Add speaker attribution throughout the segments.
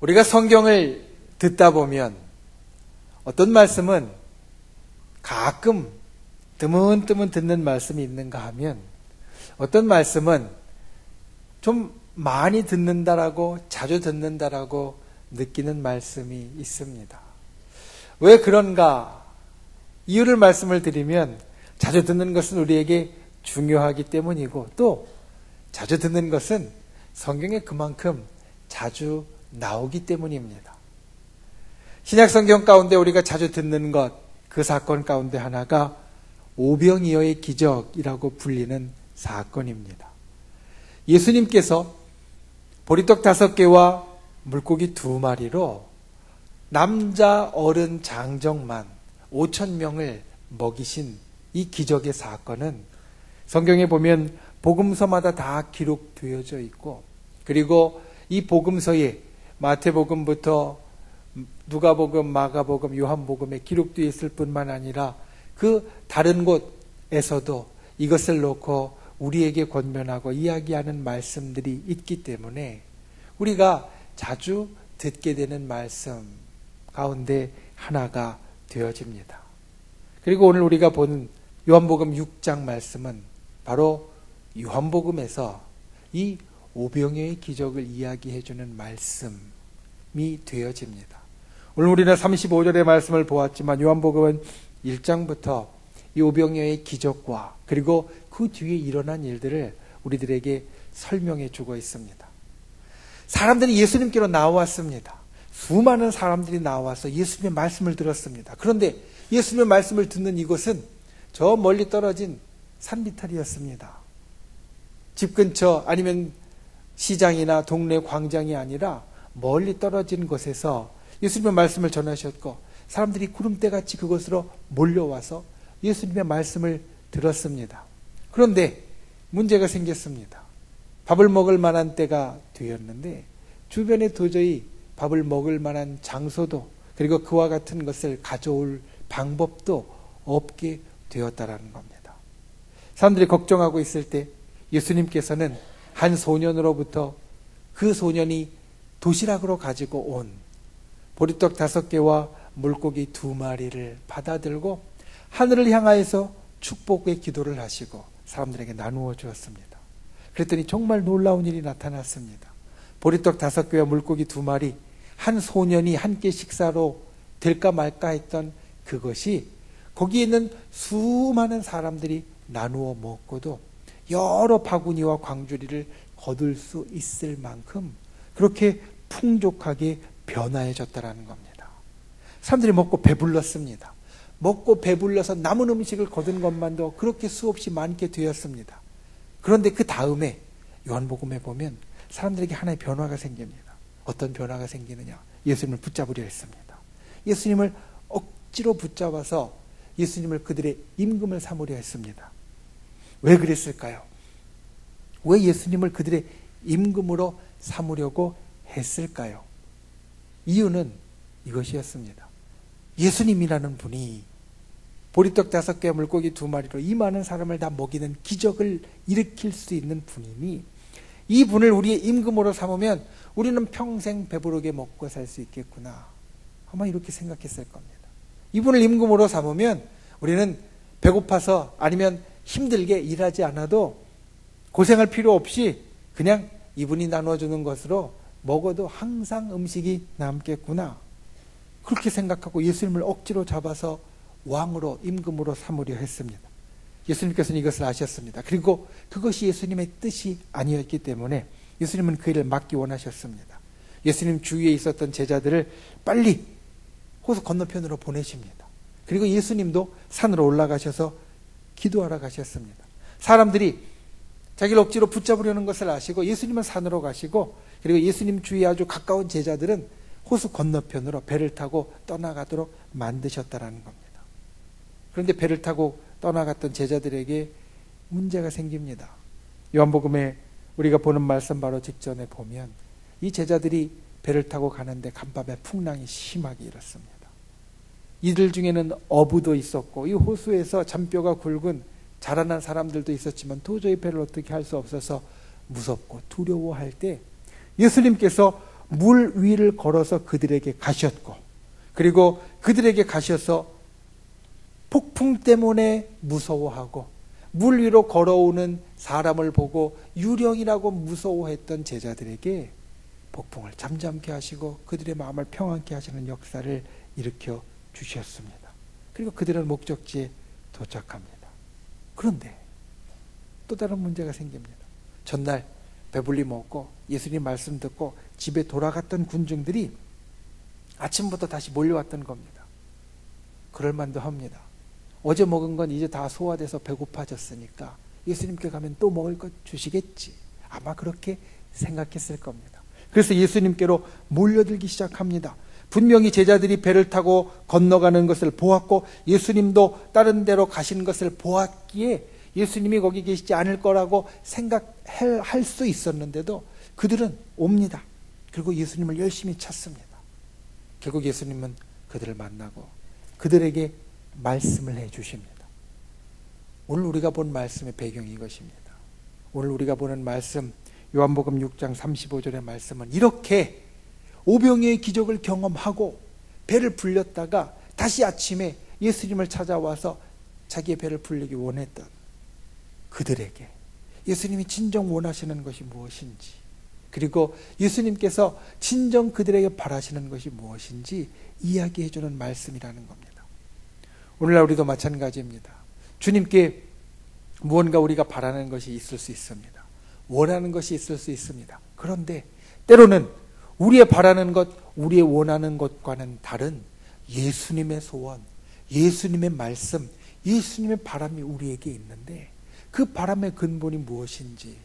Speaker 1: 우리가 성경을 듣다 보면 어떤 말씀은 가끔 드문드문 듣는 말씀이 있는가 하면 어떤 말씀은 좀 많이 듣는다라고 자주 듣는다라고 느끼는 말씀이 있습니다. 왜 그런가? 이유를 말씀을 드리면 자주 듣는 것은 우리에게 중요하기 때문이고 또 자주 듣는 것은 성경에 그만큼 자주 나오기 때문입니다. 신약성경 가운데 우리가 자주 듣는 것, 그 사건 가운데 하나가 오병이어의 기적이라고 불리는 사건입니다. 예수님께서 보리떡 5개와 물고기 2마리로 남자 어른 장정만 5,000명을 먹이신 이 기적의 사건은 성경에 보면 복음서마다 다 기록되어져 있고 그리고 이 복음서에 마태복음부터 누가복음, 마가복음, 요한복음에 기록되어 있을 뿐만 아니라 그 다른 곳에서도 이것을 놓고 우리에게 권면하고 이야기하는 말씀들이 있기 때문에 우리가 자주 듣게 되는 말씀 가운데 하나가 되어집니다. 그리고 오늘 우리가 보는 요한복음 6장 말씀은 바로 요한복음에서 이 오병이어의 기적을 이야기해주는 말씀이 되어집니다. 오늘 우리는 35절의 말씀을 보았지만 요한복음은 1장부터 이 오병이어의 기적과 그리고 그 뒤에 일어난 일들을 우리들에게 설명해 주고 있습니다. 사람들이 예수님께로 나왔습니다. 수많은 사람들이 나와서 예수님의 말씀을 들었습니다. 그런데 예수님의 말씀을 듣는 이곳은 저 멀리 떨어진 산비탈이었습니다. 집 근처 아니면 시장이나 동네 광장이 아니라 멀리 떨어진 곳에서 예수님의 말씀을 전하셨고 사람들이 구름대같이 그곳으로 몰려와서 예수님의 말씀을 들었습니다. 그런데 문제가 생겼습니다. 밥을 먹을 만한 때가 되었는데 주변에 도저히 밥을 먹을 만한 장소도 그리고 그와 같은 것을 가져올 방법도 없게 되었다라는 겁니다. 사람들이 걱정하고 있을 때 예수님께서는 한 소년으로부터 그 소년이 도시락으로 가지고 온 보리떡 5개와 물고기 2마리를 받아들고 하늘을 향하여서 축복의 기도를 하시고 사람들에게 나누어 주었습니다. 그랬더니 정말 놀라운 일이 나타났습니다. 보리떡 5개와 물고기 2마리 한 소년이 한 끼 식사로 될까 말까 했던 그것이 거기에 있는 수많은 사람들이 나누어 먹고도 여러 바구니와 광주리를 거둘 수 있을 만큼 그렇게 풍족하게 변화해졌다라는 겁니다. 사람들이 먹고 배불렀습니다. 먹고 배불러서 남은 음식을 거둔 것만도 그렇게 수없이 많게 되었습니다. 그런데 그 다음에 요한복음에 보면 사람들에게 하나의 변화가 생깁니다. 어떤 변화가 생기느냐? 예수님을 붙잡으려 했습니다. 예수님을 억지로 붙잡아서 예수님을 그들의 임금을 삼으려 했습니다. 왜 그랬을까요? 왜 예수님을 그들의 임금으로 삼으려고 했을까요? 이유는 이것이었습니다. 예수님이라는 분이 보리떡 5개 물고기 2마리로 이 많은 사람을 다 먹이는 기적을 일으킬 수 있는 분이니 이 분을 우리의 임금으로 삼으면 우리는 평생 배부르게 먹고 살 수 있겠구나. 아마 이렇게 생각했을 겁니다. 이분을 임금으로 삼으면 우리는 배고파서 아니면 힘들게 일하지 않아도 고생할 필요 없이 그냥 이분이 나눠주는 것으로 먹어도 항상 음식이 남겠구나. 그렇게 생각하고 예수님을 억지로 잡아서 왕으로 임금으로 삼으려 했습니다. 예수님께서는 이것을 아셨습니다. 그리고 그것이 예수님의 뜻이 아니었기 때문에 예수님은 그 일을 막기 원하셨습니다. 예수님 주위에 있었던 제자들을 빨리 호수 건너편으로 보내십니다. 그리고 예수님도 산으로 올라가셔서 기도하러 가셨습니다. 사람들이 자기를 억지로 붙잡으려는 것을 아시고 예수님은 산으로 가시고 그리고 예수님 주위에 아주 가까운 제자들은 호수 건너편으로 배를 타고 떠나가도록 만드셨다라는 겁니다. 그런데 배를 타고 떠나갔던 제자들에게 문제가 생깁니다. 요한복음에 우리가 보는 말씀 바로 직전에 보면 이 제자들이 배를 타고 가는데 간밤에 풍랑이 심하게 일었습니다. 이들 중에는 어부도 있었고 이 호수에서 잔뼈가 굵은 자라난 사람들도 있었지만 도저히 배를 어떻게 할 수 없어서 무섭고 두려워할 때 예수님께서 물 위를 걸어서 그들에게 가셨고, 그리고 그들에게 가셔서 폭풍 때문에 무서워하고 물 위로 걸어오는 사람을 보고 유령이라고 무서워했던 제자들에게 폭풍을 잠잠케 하시고 그들의 마음을 평안케 하시는 역사를 일으켜 주셨습니다. 그리고 그들은 목적지에 도착합니다. 그런데 또 다른 문제가 생깁니다. 전날 배불리 먹고 예수님 말씀 듣고 집에 돌아갔던 군중들이 아침부터 다시 몰려왔던 겁니다. 그럴 만도 합니다. 어제 먹은 건 이제 다 소화돼서 배고파졌으니까 예수님께 가면 또 먹을 것 주시겠지. 아마 그렇게 생각했을 겁니다. 그래서 예수님께로 몰려들기 시작합니다. 분명히 제자들이 배를 타고 건너가는 것을 보았고 예수님도 다른 데로 가시는 것을 보았기에 예수님이 거기 계시지 않을 거라고 생각할 수 있었는데도 그들은 옵니다. 그리고 예수님을 열심히 찾습니다. 결국 예수님은 그들을 만나고 그들에게 말씀을 해 주십니다. 오늘 우리가 본 말씀의 배경이 이것입니다. 오늘 우리가 보는 말씀, 요한복음 6장 35절의 말씀은 이렇게 오병이어의 기적을 경험하고 배를 불렸다가 다시 아침에 예수님을 찾아와서 자기의 배를 불리기 원했던 그들에게 예수님이 진정 원하시는 것이 무엇인지, 그리고 예수님께서 진정 그들에게 바라시는 것이 무엇인지 이야기해 주는 말씀이라는 겁니다. 오늘날 우리도 마찬가지입니다. 주님께 무언가 우리가 바라는 것이 있을 수 있습니다. 원하는 것이 있을 수 있습니다. 그런데 때로는 우리의 바라는 것, 우리의 원하는 것과는 다른 예수님의 소원, 예수님의 말씀, 예수님의 바람이 우리에게 있는데 그 바람의 근본이 무엇인지,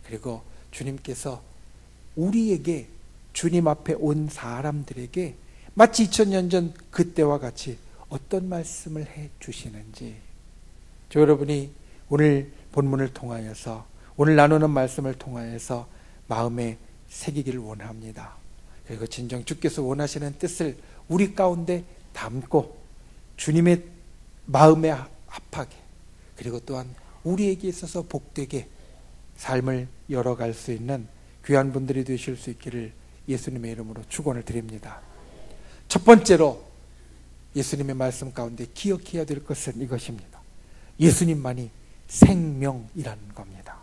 Speaker 1: 그리고 주님께서 우리에게, 주님 앞에 온 사람들에게 마치 2000년 전 그때와 같이 어떤 말씀을 해 주시는지, 저 여러분이 오늘 본문을 통하여서, 오늘 나누는 말씀을 통하여서 마음에 새기기를 원합니다. 그리고 진정 주께서 원하시는 뜻을 우리 가운데 담고 주님의 마음에 합하게, 그리고 또한 우리에게 있어서 복되게 삶을 열어갈 수 있는 귀한 분들이 되실 수 있기를 예수님의 이름으로 축원을 드립니다. 첫 번째로 예수님의 말씀 가운데 기억해야 될 것은 이것입니다. 예수님만이 생명이라는 겁니다.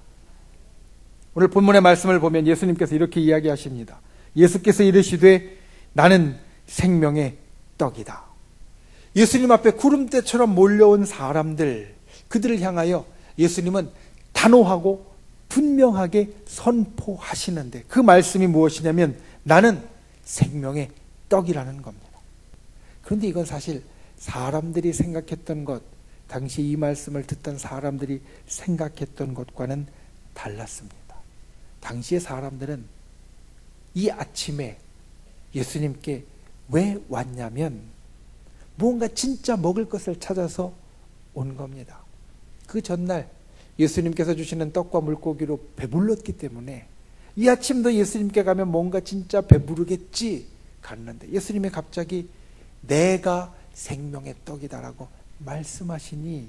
Speaker 1: 오늘 본문의 말씀을 보면 예수님께서 이렇게 이야기하십니다. 예수께서 이르시되 나는 생명의 떡이다. 예수님 앞에 구름대처럼 몰려온 사람들, 그들을 향하여 예수님은 단호하고 분명하게 선포하시는데 그 말씀이 무엇이냐면 나는 생명의 떡이라는 겁니다. 그런데 이건 사실 사람들이 생각했던 것, 당시 이 말씀을 듣던 사람들이 생각했던 것과는 달랐습니다. 당시의 사람들은 이 아침에 예수님께 왜 왔냐면 무언가 진짜 먹을 것을 찾아서 온 겁니다. 그 전날 예수님께서 주시는 떡과 물고기로 배불렀기 때문에 이 아침도 예수님께 가면 뭔가 진짜 배부르겠지 갔는데 예수님이 갑자기 내가 생명의 떡이다라고 말씀하시니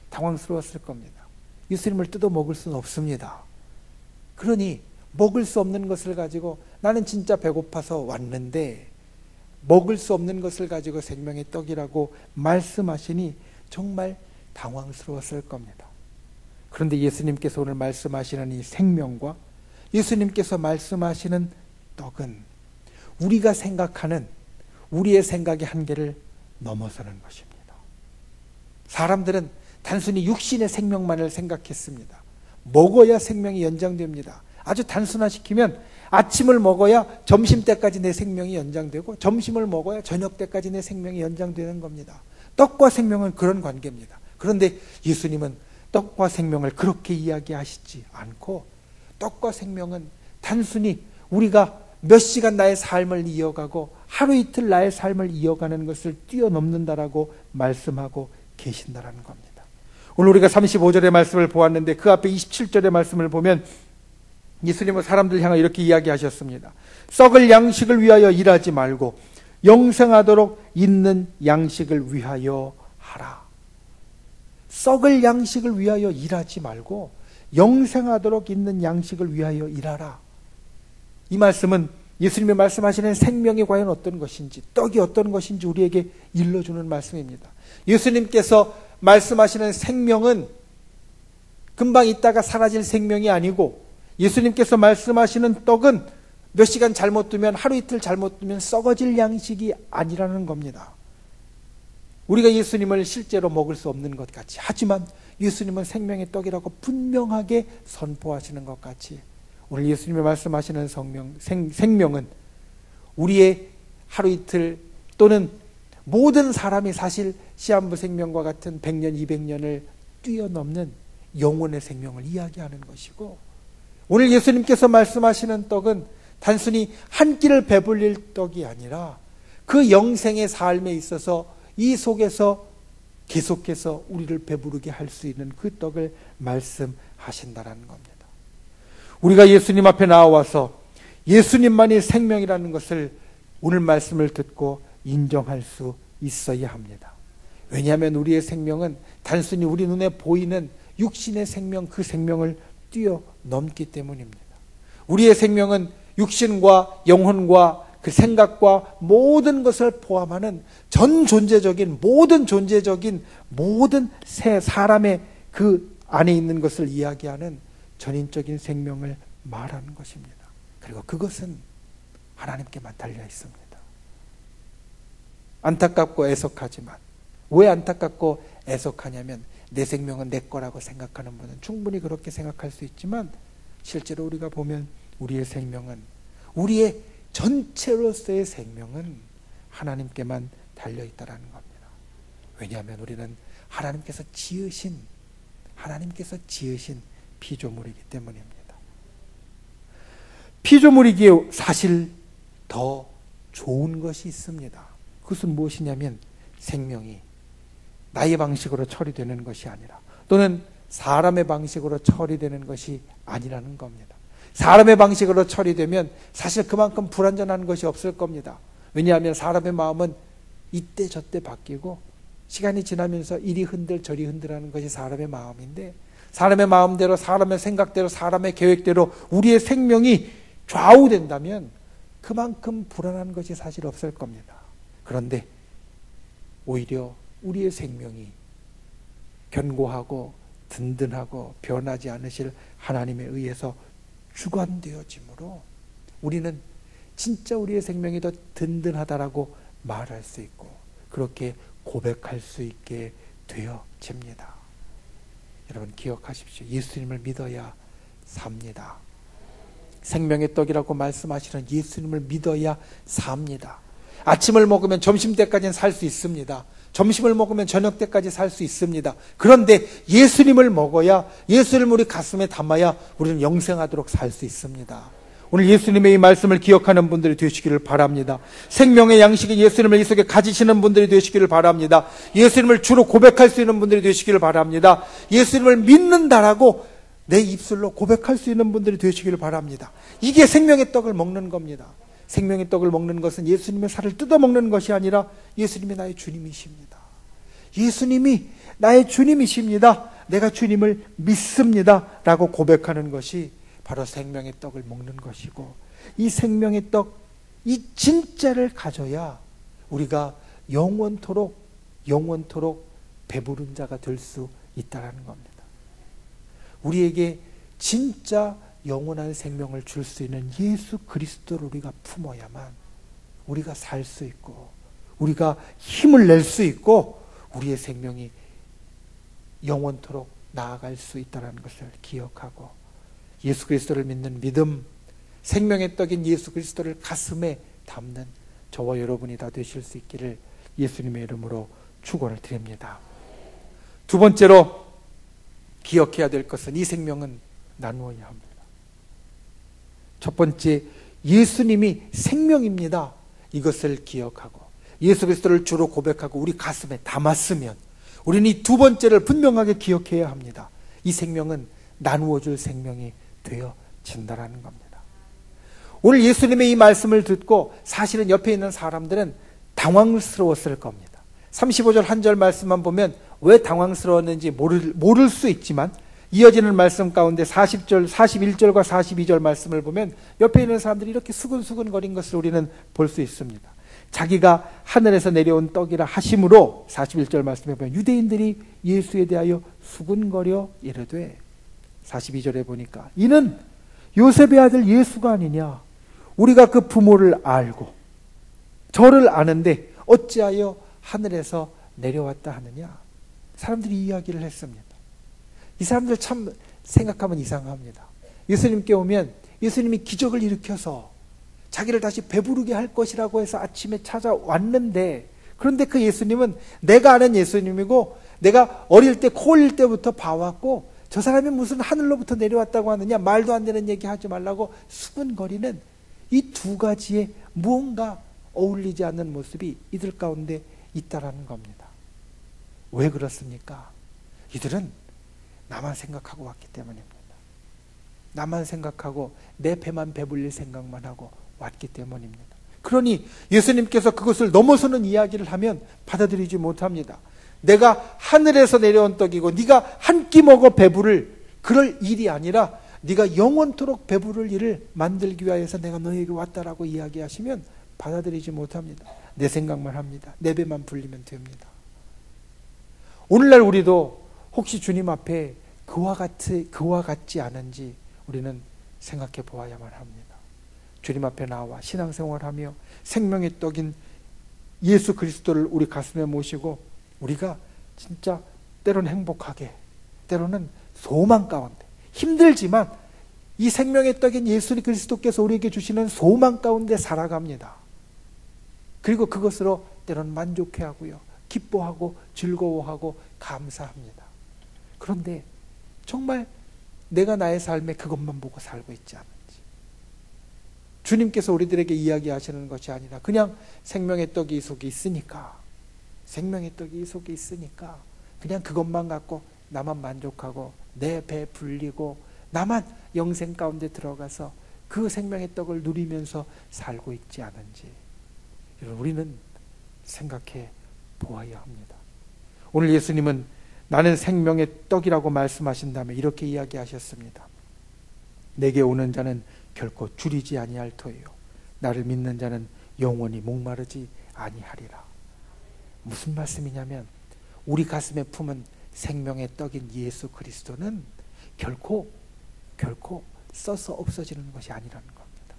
Speaker 1: 당황스러웠을 겁니다. 예수님을 뜯어 먹을 수는 없습니다. 그러니 먹을 수 없는 것을 가지고 나는 진짜 배고파서 왔는데 먹을 수 없는 것을 가지고 생명의 떡이라고 말씀하시니 정말 당황스러웠을 겁니다. 그런데 예수님께서 오늘 말씀하시는 이 생명과 예수님께서 말씀하시는 떡은 우리가 생각하는 우리의 생각의 한계를 넘어서는 것입니다. 사람들은 단순히 육신의 생명만을 생각했습니다. 먹어야 생명이 연장됩니다. 아주 단순화시키면 아침을 먹어야 점심때까지 내 생명이 연장되고 점심을 먹어야 저녁 때까지 내 생명이 연장되는 겁니다. 떡과 생명은 그런 관계입니다. 그런데 예수님은 떡과 생명을 그렇게 이야기하시지 않고 떡과 생명은 단순히 우리가 몇 시간 나의 삶을 이어가고 하루 이틀 나의 삶을 이어가는 것을 뛰어넘는다라고 말씀하고 계신다라는 겁니다. 오늘 우리가 35절의 말씀을 보았는데 그 앞에 27절의 말씀을 보면 예수님은 사람들 향해 이렇게 이야기하셨습니다. 썩을 양식을 위하여 일하지 말고 영생하도록 있는 양식을 위하여 하라. 썩을 양식을 위하여 일하지 말고 영생하도록 있는 양식을 위하여 일하라. 이 말씀은 예수님이 말씀하시는 생명이 과연 어떤 것인지, 떡이 어떤 것인지 우리에게 일러주는 말씀입니다. 예수님께서 말씀하시는 생명은 금방 있다가 사라질 생명이 아니고, 예수님께서 말씀하시는 떡은 몇 시간 잘못 두면, 하루 이틀 잘못 두면 썩어질 양식이 아니라는 겁니다. 우리가 예수님을 실제로 먹을 수 없는 것 같이, 하지만 예수님은 생명의 떡이라고 분명하게 선포하시는 것 같이, 오늘 예수님이 말씀하시는 생명은 우리의 하루 이틀 또는 모든 사람이 사실 시한부 생명과 같은 100년, 200년을 뛰어넘는 영혼의 생명을 이야기하는 것이고, 오늘 예수님께서 말씀하시는 떡은 단순히 한 끼를 배불릴 떡이 아니라 그 영생의 삶에 있어서 이 속에서 계속해서 우리를 배부르게 할 수 있는 그 떡을 말씀하신다는 겁니다. 우리가 예수님 앞에 나와서 예수님만이 생명이라는 것을 오늘 말씀을 듣고 인정할 수 있어야 합니다. 왜냐하면 우리의 생명은 단순히 우리 눈에 보이는 육신의 생명, 그 생명을 뛰어넘기 때문입니다. 우리의 생명은 육신과 영혼과 그 생각과 모든 것을 포함하는 전 존재적인 모든 사람의 그 안에 있는 것을 이야기하는 전인적인 생명을 말하는 것입니다. 그리고 그것은 하나님께만 달려 있습니다. 안타깝고 애석하지만, 왜 안타깝고 애석하냐면 내 생명은 내 거라고 생각하는 분은 충분히 그렇게 생각할 수 있지만, 실제로 우리가 보면 우리의 생명은, 우리의 전체로서의 생명은 하나님께만 달려있다는 겁니다. 왜냐하면 우리는 하나님께서 지으신 피조물이기 때문입니다. 피조물이기에 사실 더 좋은 것이 있습니다. 그것은 무엇이냐면 생명이 나의 방식으로 처리되는 것이 아니라, 또는 사람의 방식으로 처리되는 것이 아니라는 겁니다. 사람의 방식으로 처리되면 사실 그만큼 불완전한 것이 없을 겁니다. 왜냐하면 사람의 마음은 이때 저때 바뀌고 시간이 지나면서 이리 흔들 저리 흔들하는 것이 사람의 마음인데, 사람의 마음대로, 사람의 생각대로, 사람의 계획대로 우리의 생명이 좌우된다면 그만큼 불안한 것이 사실 없을 겁니다. 그런데 오히려 우리의 생명이 견고하고 든든하고 변하지 않으실 하나님에 의해서 주관되어지므로 우리는 진짜 우리의 생명이 더 든든하다라고 말할 수 있고, 그렇게 고백할 수 있게 되어집니다. 여러분 기억하십시오. 예수님을 믿어야 삽니다. 생명의 떡이라고 말씀하시는 예수님을 믿어야 삽니다. 아침을 먹으면 점심때까지는 살 수 있습니다. 점심을 먹으면 저녁 때까지 살 수 있습니다. 그런데 예수님을 먹어야, 예수님을 우리 가슴에 담아야 우리는 영생하도록 살 수 있습니다. 오늘 예수님의 이 말씀을 기억하는 분들이 되시기를 바랍니다. 생명의 양식인 예수님을 이 속에 가지시는 분들이 되시기를 바랍니다. 예수님을 주로 고백할 수 있는 분들이 되시기를 바랍니다. 예수님을 믿는다라고 내 입술로 고백할 수 있는 분들이 되시기를 바랍니다. 이게 생명의 떡을 먹는 겁니다. 생명의 떡을 먹는 것은 예수님의 살을 뜯어먹는 것이 아니라 예수님이 나의 주님이십니다. 예수님이 나의 주님이십니다. 내가 주님을 믿습니다 라고 고백하는 것이 바로 생명의 떡을 먹는 것이고, 이 생명의 떡, 이 진짜를 가져야 우리가 영원토록 배부른 자가 될 수 있다는 겁니다. 우리에게 진짜 영원한 생명을 줄 수 있는 예수 그리스도를 우리가 품어야만 우리가 살 수 있고, 우리가 힘을 낼 수 있고, 우리의 생명이 영원토록 나아갈 수 있다는 것을 기억하고, 예수 그리스도를 믿는 믿음, 생명의 떡인 예수 그리스도를 가슴에 담는 저와 여러분이 다 되실 수 있기를 예수님의 이름으로 축원을 드립니다. 두 번째로 기억해야 될 것은, 이 생명은 나누어야 합니다. 첫 번째, 예수님이 생명입니다. 이것을 기억하고 예수 그리스도를 주로 고백하고 우리 가슴에 담았으면, 우리는 이 두 번째를 분명하게 기억해야 합니다. 이 생명은 나누어줄 생명이 되어진다는 겁니다. 오늘 예수님의 이 말씀을 듣고 사실은 옆에 있는 사람들은 당황스러웠을 겁니다. 35절 한 절 말씀만 보면 왜 당황스러웠는지 모를 수 있지만, 이어지는 말씀 가운데 40절, 41절과 42절 말씀을 보면 옆에 있는 사람들이 이렇게 수근수근거린 것을 우리는 볼 수 있습니다. 자기가 하늘에서 내려온 떡이라 하심으로 41절 말씀에 보면 유대인들이 예수에 대하여 수근거려 이르되, 42절에 보니까 이는 요셉의 아들 예수가 아니냐, 우리가 그 부모를 알고 저를 아는데 어찌하여 하늘에서 내려왔다 하느냐. 사람들이 이야기를 했습니다. 이 사람들 참 생각하면 이상합니다. 예수님께 오면 예수님이 기적을 일으켜서 자기를 다시 배부르게 할 것이라고 해서 아침에 찾아왔는데, 그런데 그 예수님은 내가 아는 예수님이고 내가 어릴 때 코 올릴 때부터 봐왔고 저 사람이 무슨 하늘로부터 내려왔다고 하느냐, 말도 안 되는 얘기 하지 말라고 수근거리는 이 두 가지의 무언가 어울리지 않는 모습이 이들 가운데 있다라는 겁니다. 왜 그렇습니까? 이들은 나만 생각하고 왔기 때문입니다. 나만 생각하고 내 배만 배불릴 생각만 하고 왔기 때문입니다. 그러니 예수님께서 그것을 넘어서는 이야기를 하면 받아들이지 못합니다. 내가 하늘에서 내려온 떡이고 네가 한 끼 먹어 배부를 그럴 일이 아니라 네가 영원토록 배부를 일을 만들기 위하여서 내가 너에게 왔다라고 이야기하시면 받아들이지 못합니다. 내 생각만 합니다. 내 배만 불리면 됩니다. 오늘날 우리도 혹시 주님 앞에 그와 같지 않은지 우리는 생각해 보아야만 합니다. 주님 앞에 나와 신앙생활하며 생명의 떡인 예수 그리스도를 우리 가슴에 모시고 우리가 진짜 때로는 행복하게, 때로는 소망 가운데, 힘들지만 이 생명의 떡인 예수 그리스도께서 우리에게 주시는 소망 가운데 살아갑니다. 그리고 그것으로 때로는 만족해하고요, 기뻐하고 즐거워하고 감사합니다. 그런데 정말 내가 나의 삶에 그것만 보고 살고 있지 않은지, 주님께서 우리들에게 이야기하시는 것이 아니라 그냥 생명의 떡이 이 속에 있으니까, 생명의 떡이 이 속에 있으니까 그냥 그것만 갖고 나만 만족하고 내 배 불리고 나만 영생 가운데 들어가서 그 생명의 떡을 누리면서 살고 있지 않은지 우리는 생각해 보아야 합니다. 오늘 예수님은 나는 생명의 떡이라고 말씀하신 다음에 이렇게 이야기하셨습니다. 내게 오는 자는 결코 줄이지 아니할 터이요 나를 믿는 자는 영원히 목마르지 아니하리라. 무슨 말씀이냐면 우리 가슴에 품은 생명의 떡인 예수 그리스도는 결코 써서 없어지는 것이 아니라는 겁니다.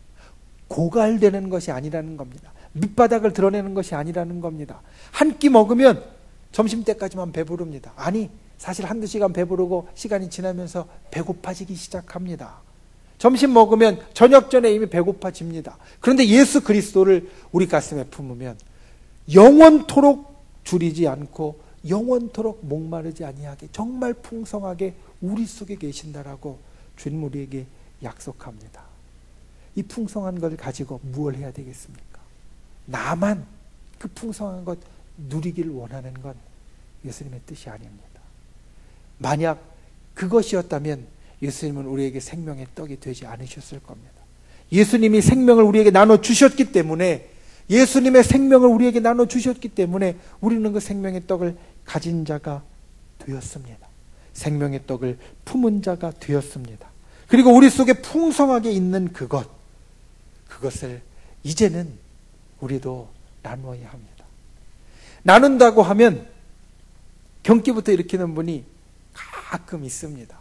Speaker 1: 고갈되는 것이 아니라는 겁니다. 밑바닥을 드러내는 것이 아니라는 겁니다. 한 끼 먹으면 점심때까지만 배부릅니다. 아니, 사실 한두 시간 배부르고 시간이 지나면서 배고파지기 시작합니다. 점심 먹으면 저녁 전에 이미 배고파집니다. 그런데 예수 그리스도를 우리 가슴에 품으면 영원토록 줄이지 않고 영원토록 목마르지 아니하게 정말 풍성하게 우리 속에 계신다라고 주님 우리에게 약속합니다. 이 풍성한 걸 가지고 무엇을 해야 되겠습니까? 나만 그 풍성한 것 누리기를 원하는 건 예수님의 뜻이 아닙니다. 만약 그것이었다면 예수님은 우리에게 생명의 떡이 되지 않으셨을 겁니다. 예수님이 생명을 우리에게 나눠주셨기 때문에, 예수님의 생명을 우리에게 나눠주셨기 때문에 우리는 그 생명의 떡을 가진 자가 되었습니다. 생명의 떡을 품은 자가 되었습니다. 그리고 우리 속에 풍성하게 있는 그것을 이제는 우리도 나누어야 합니다. 나눈다고 하면 경기부터 일으키는 분이 가끔 있습니다.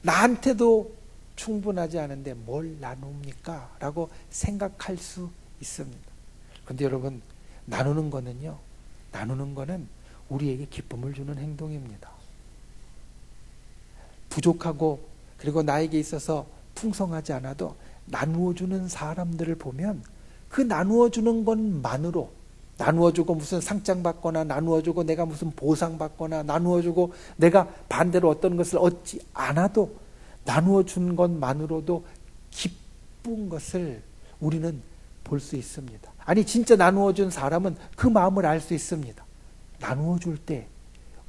Speaker 1: 나한테도 충분하지 않은데 뭘 나눕니까? 라고 생각할 수 있습니다. 그런데 여러분, 나누는 거는 우리에게 기쁨을 주는 행동입니다. 부족하고 그리고 나에게 있어서 풍성하지 않아도 나누어주는 사람들을 보면 그 나누어주는 것만으로, 나누어주고 무슨 상장 받거나 나누어주고 내가 무슨 보상 받거나 나누어주고 내가 반대로 어떤 것을 얻지 않아도 나누어준 것만으로도 기쁜 것을 우리는 볼 수 있습니다. 아니, 진짜 나누어준 사람은 그 마음을 알 수 있습니다. 나누어줄 때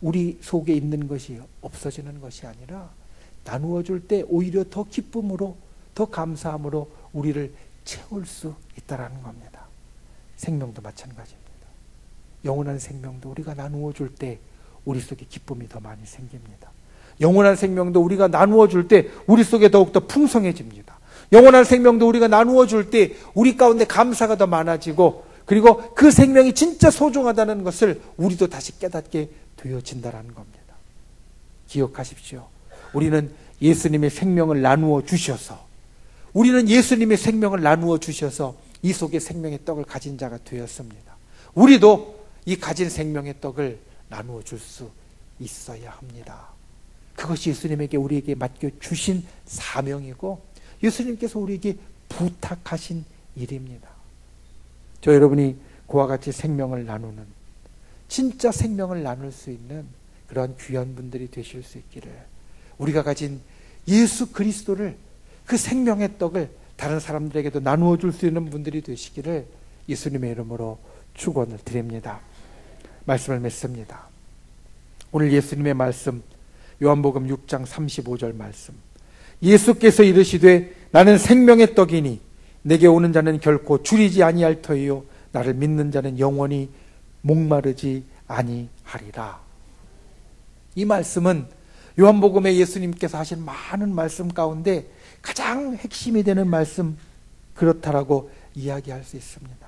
Speaker 1: 우리 속에 있는 것이 없어지는 것이 아니라 나누어줄 때 오히려 더 기쁨으로, 더 감사함으로 우리를 채울 수 있다는 겁니다. 생명도 마찬가지입니다. 영원한 생명도 우리가 나누어줄 때 우리 속에 기쁨이 더 많이 생깁니다. 영원한 생명도 우리가 나누어 줄 때 우리 속에 더욱더 풍성해집니다. 영원한 생명도 우리가 나누어 줄 때 우리 가운데 감사가 더 많아지고, 그리고 그 생명이 진짜 소중하다는 것을 우리도 다시 깨닫게 되어진다는 겁니다. 기억하십시오. 우리는 예수님의 생명을 나누어 주셔서, 우리는 예수님의 생명을 나누어 주셔서 이 속에 생명의 떡을 가진 자가 되었습니다. 우리도 이 가진 생명의 떡을 나누어 줄 수 있어야 합니다. 그것이 예수님에게 우리에게 맡겨주신 사명이고 예수님께서 우리에게 부탁하신 일입니다. 저 여러분이 그와 같이 생명을 나누는, 진짜 생명을 나눌 수 있는 그러한 귀한 분들이 되실 수 있기를, 우리가 가진 예수 그리스도를, 그 생명의 떡을 다른 사람들에게도 나누어 줄 수 있는 분들이 되시기를 예수님의 이름으로 축원을 드립니다. 말씀을 맺습니다. 오늘 예수님의 말씀, 요한복음 6장 35절 말씀. 예수께서 이르시되 나는 생명의 떡이니 내게 오는 자는 결코 줄이지 아니할 터이요 나를 믿는 자는 영원히 목마르지 아니하리라. 이 말씀은 요한복음에 예수님께서 하신 많은 말씀 가운데 가장 핵심이 되는 말씀, 그렇다라고 이야기할 수 있습니다.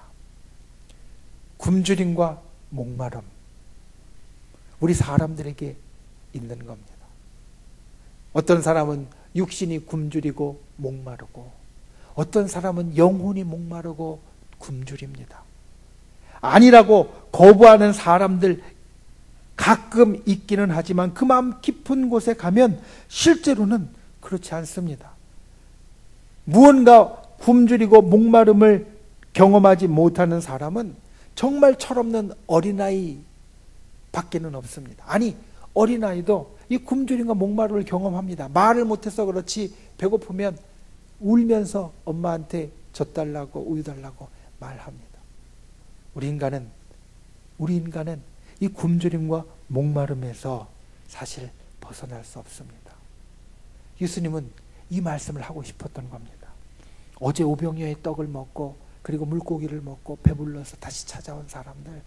Speaker 1: 굶주림과 목마름, 우리 사람들에게 있는 겁니다. 어떤 사람은 육신이 굶주리고 목마르고, 어떤 사람은 영혼이 목마르고 굶주립니다. 아니라고 거부하는 사람들 가끔 있기는 하지만 그 마음 깊은 곳에 가면 실제로는 그렇지 않습니다. 무언가 굶주리고 목마름을 경험하지 못하는 사람은 정말 철없는 어린아이 밖에는 없습니다. 아니, 어린아이도 이 굶주림과 목마름을 경험합니다. 말을 못해서 그렇지 배고프면 울면서 엄마한테 젖 달라고 우유 달라고 말합니다. 우리 인간은 이 굶주림과 목마름에서 사실 벗어날 수 없습니다. 예수님은 이 말씀을 하고 싶었던 겁니다. 어제 오병이어의 떡을 먹고 그리고 물고기를 먹고 배불러서 다시 찾아온 사람들,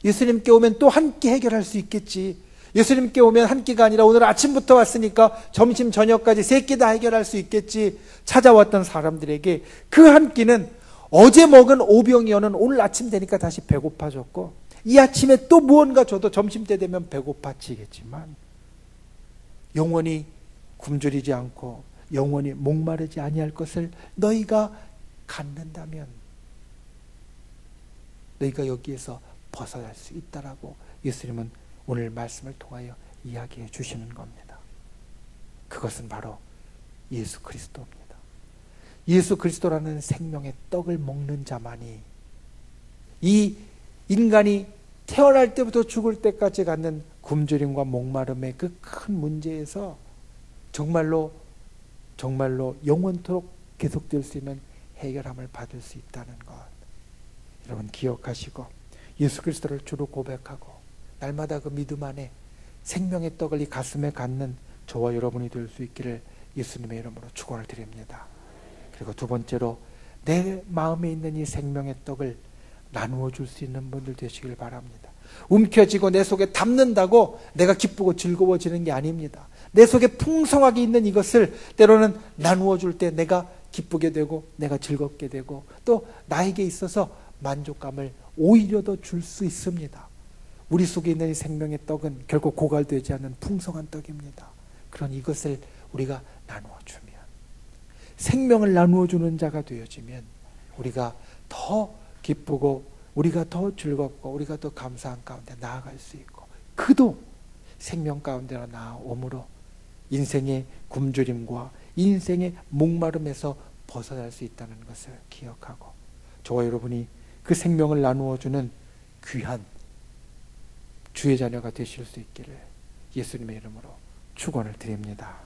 Speaker 1: 예수님께 오면 또 한 끼 해결할 수 있겠지. 예수님께 오면 한 끼가 아니라 오늘 아침부터 왔으니까 점심 저녁까지 세 끼 다 해결할 수 있겠지. 찾아왔던 사람들에게 그 한 끼는 어제 먹은 오병이어는 오늘 아침 되니까 다시 배고파졌고, 이 아침에 또 무언가 줘도 점심때 되면 배고파지겠지만 영원히 굶주리지 않고 영원히 목마르지 아니할 것을 너희가 갖는다면 너희가 여기에서 벗어날 수 있다라고 예수님은 오늘 말씀을 통하여 이야기해 주시는 겁니다. 그것은 바로 예수 그리스도입니다. 예수 그리스도라는 생명의 떡을 먹는 자만이 이 인간이 태어날 때부터 죽을 때까지 갖는 굶주림과 목마름의 그 큰 문제에서 정말로 영원토록 계속될 수 있는 해결함을 받을 수 있다는 것, 여러분 기억하시고 예수 그리스도를 주로 고백하고 날마다 그 믿음 안에 생명의 떡을 이 가슴에 갖는 저와 여러분이 될 수 있기를 예수님의 이름으로 축원을 드립니다. 그리고 두 번째로, 내 마음에 있는 이 생명의 떡을 나누어 줄 수 있는 분들 되시길 바랍니다. 움켜쥐고 내 속에 담는다고 내가 기쁘고 즐거워지는 게 아닙니다. 내 속에 풍성하게 있는 이것을 때로는 나누어 줄 때 내가 기쁘게 되고 내가 즐겁게 되고 또 나에게 있어서 만족감을 오히려 더 줄 수 있습니다. 우리 속에 있는 이 생명의 떡은 결코 고갈되지 않는 풍성한 떡입니다. 그런 이것을 우리가 나누어 주면, 생명을 나누어 주는 자가 되어지면 우리가 더 기쁘고 우리가 더 즐겁고 우리가 더 감사한 가운데 나아갈 수 있고, 그도 생명 가운데로 나아옴으로 인생의 굶주림과 인생의 목마름에서 벗어날 수 있다는 것을 기억하고, 저와 여러분이 그 생명을 나누어 주는 귀한 주의 자녀가 되실 수 있기를 예수님의 이름으로 축원을 드립니다.